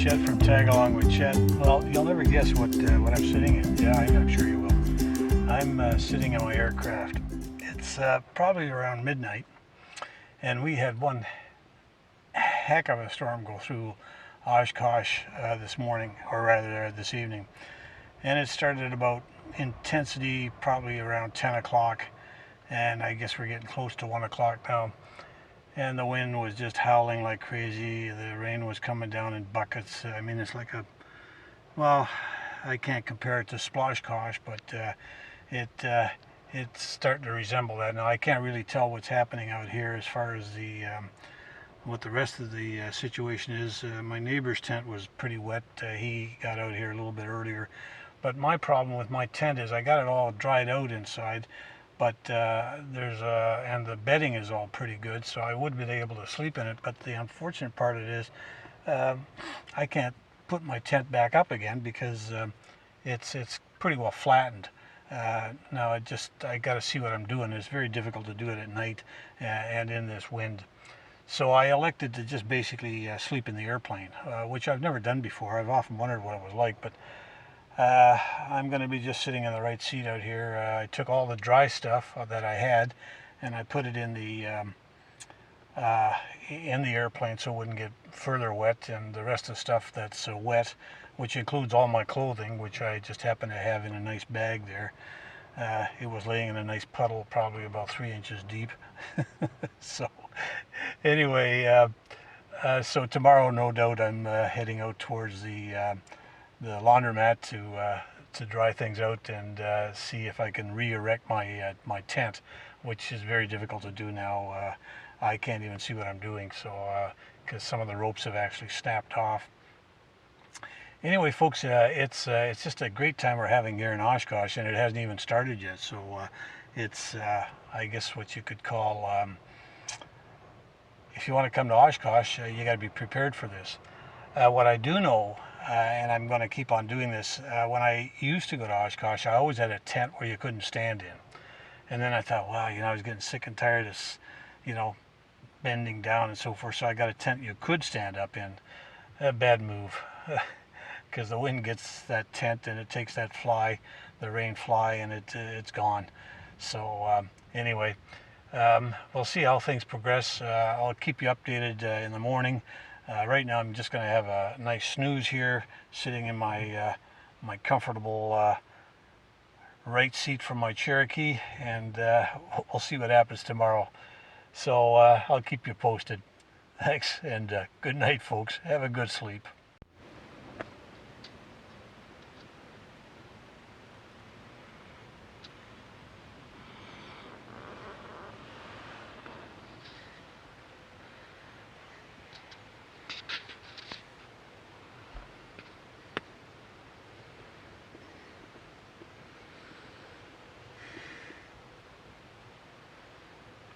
Chet from Tag Along with Chet. Well, you'll never guess what I'm sitting in. Yeah, I'm sure you will. I'm sitting in my aircraft. It's probably around midnight, and we had one heck of a storm go through Oshkosh this morning, or rather this evening. And it started at about intensity probably around 10 o'clock, and I guess we're getting close to 1 o'clock now. And the wind was just howling like crazy. The rain was coming down in buckets. I mean, it's like well, I can't compare it to Oshkosh, but it's starting to resemble that. Now, I can't really tell what's happening out here as far as what the rest of the situation is. My neighbor's tent was pretty wet. He got out here a little bit earlier. But my problem with my tent is I got it all dried out inside. But and the bedding is all pretty good, so I would be able to sleep in it. But the unfortunate part of it is I can't put my tent back up again because it's pretty well flattened. Now I got to see what I'm doing. It's very difficult to do it at night and in this wind. So I elected to just basically sleep in the airplane, which I've never done before. I've often wondered what it was like, but I'm going to be just sitting in the right seat out here. I took all the dry stuff that I had and I put it in the airplane so it wouldn't get further wet, and the rest of the stuff that's wet, which includes all my clothing, which I just happen to have in a nice bag there. It was laying in a nice puddle, probably about 3 inches deep. So anyway, so tomorrow, no doubt, I'm heading out towards the laundromat to dry things out and see if I can re-erect my tent, which is very difficult to do now. I can't even see what I'm doing, so because some of the ropes have actually snapped off. Anyway, folks, it's just a great time we're having here in Oshkosh, and it hasn't even started yet. So it's I guess what you could call, if you want to come to Oshkosh, you got to be prepared for this. What I do know, and I'm going to keep on doing this, when I used to go to Oshkosh, I always had a tent where you couldn't stand in. And then I thought, wow, I was getting sick and tired of, bending down and so forth. So I got a tent you could stand up in. A bad move, because the wind gets that tent and it takes that the rain fly, and it's gone. So anyway, we'll see how things progress. I'll keep you updated in the morning. Right now I'm just going to have a nice snooze here, sitting in my comfortable right seat from my Cherokee, and we'll see what happens tomorrow. So I'll keep you posted. Thanks, and good night, folks. Have a good sleep.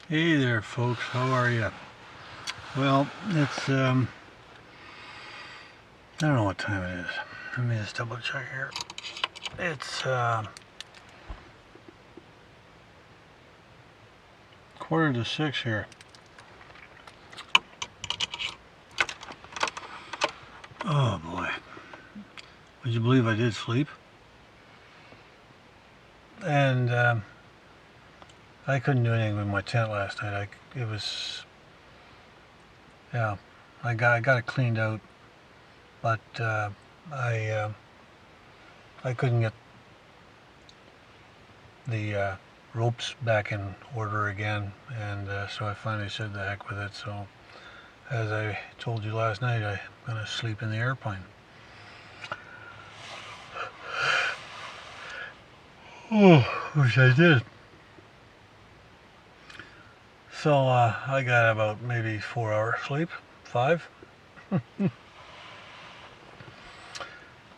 Hey there, folks. How are you? Well, it's I don't know what time it is. Let me just double check here. It's 5:45 here. Oh boy. Would you believe I did sleep? And I couldn't do anything with my tent last night. I got it cleaned out, but I couldn't get the ropes back in order again, and so I finally said the heck with it. So, as I told you last night, I'm gonna sleep in the airplane. Oh, wish I did. So I got about maybe 4 hours sleep, 5.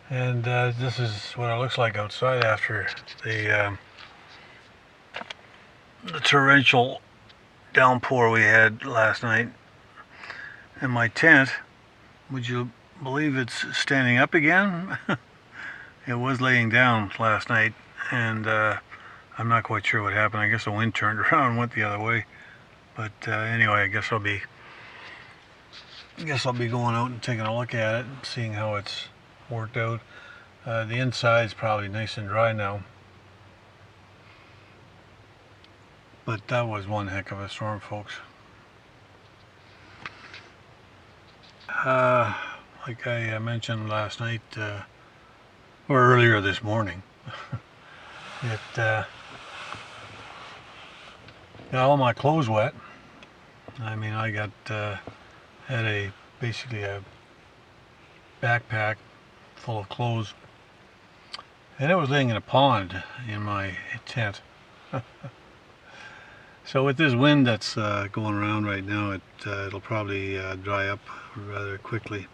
And this is what it looks like outside after the torrential downpour we had last night. And my tent, would you believe it's standing up again? It was laying down last night, and I'm not quite sure what happened. I guess the wind turned around and went the other way. But anyway, I guess I'll be I guess I'll be going out and taking a look at it and seeing how it's worked out. The inside's probably nice and dry now. But that was one heck of a storm, folks. Like I mentioned last night, or earlier this morning, it got all my clothes wet. I mean, I had basically a backpack full of clothes, and it was laying in a pond in my tent. So with this wind that's going around right now, it'll probably dry up rather quickly.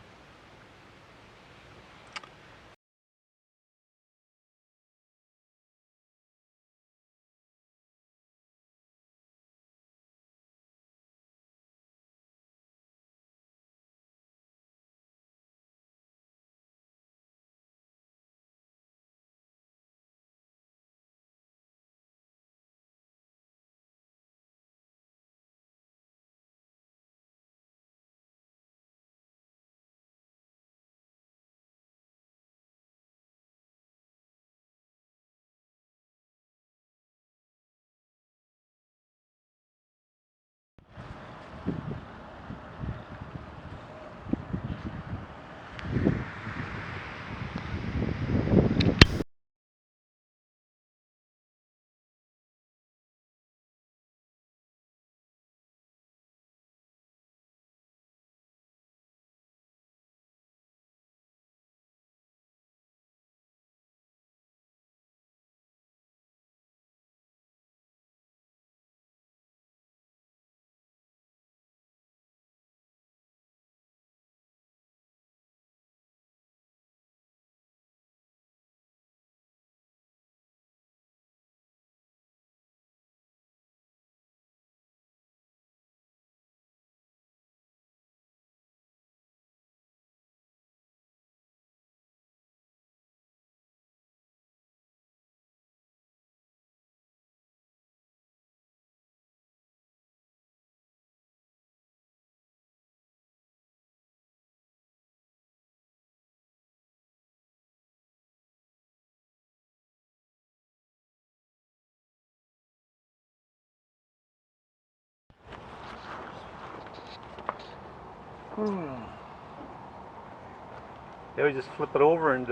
Yeah, we just flip it over and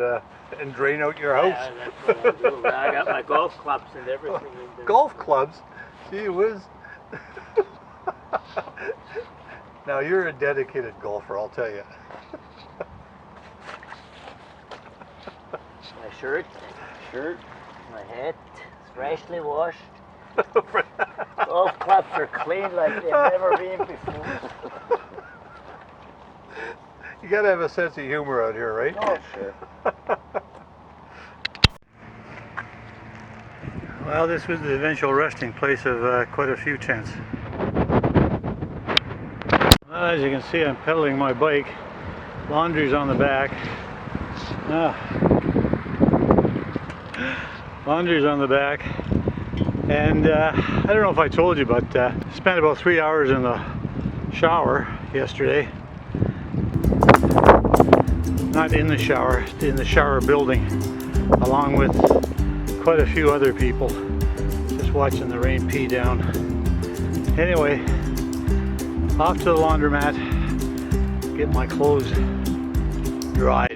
drain out your house. Yeah, that's what I'll do. I got my golf clubs and everything in there. Golf clubs? Gee whiz. Now you're a dedicated golfer, I'll tell you. My shirt, my hat, freshly washed. Golf clubs are clean like they've never been before. You gotta have a sense of humor out here, right? Oh, sure. Well, this was the eventual resting place of quite a few tents. Well, as you can see, I'm pedaling my bike. Laundry's on the back. Laundry's on the back. And I don't know if I told you, but spent about 3 hours in the shower yesterday. Not in the shower building, along with quite a few other people, just watching the rain pee down. Anyway, off to the laundromat, get my clothes dry.